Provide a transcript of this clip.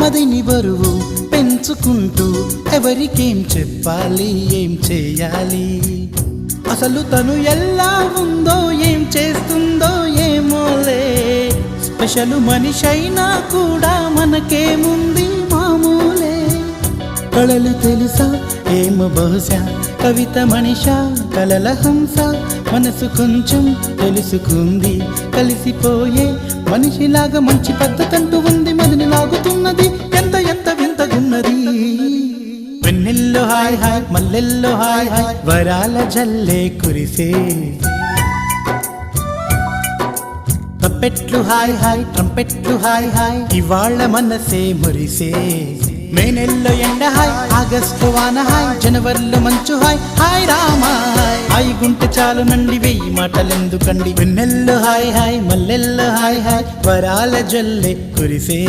మదిని బరువు పెంచుకుంటూ ఎవరికేం చెప్పాలి ఏం చేయాలి అసలు తను ఎలా ఉందో ఏం చేస్తుందో ఏమోలే స్పెషల్ మనిషైనా కూడా మనకేముంది మామూలే కళలు తెలుసా ఏమో బహుశా కవిత మనిషా కలల హంస మనసు కొంచెం తెలుసుకుంది కలిసిపోయే మనిషిలాగా మంచి పద్ధతంటూ ఉంది మదిని లాగుతున్నది ఎంత ఎంత వింతగున్నది వెన్నెల్లో హాయ్ హాయ్ మల్లెల్లో హాయ్ హాయ్ వరాల జల్లే కురిసే తప్పెట్లు హాయ్ హాయ్ ట్రంపెట్లు హాయ్ హాయ్ ఇవాళ్ళ మనసే మురిసే మే నెలలో ఎండ హాయ్ ఆగస్టు వాన హాయ్ జనవరిలో మంచు హాయ్ హాయ్ రామా హాయ్ గుంటె చాలు నండి వెయ్యి మాటలెందుకండి వెన్నెల్లో హాయ్ హాయ్ మల్లెల్లో హాయ్ హాయ్ వరాల జల్లే కురిసే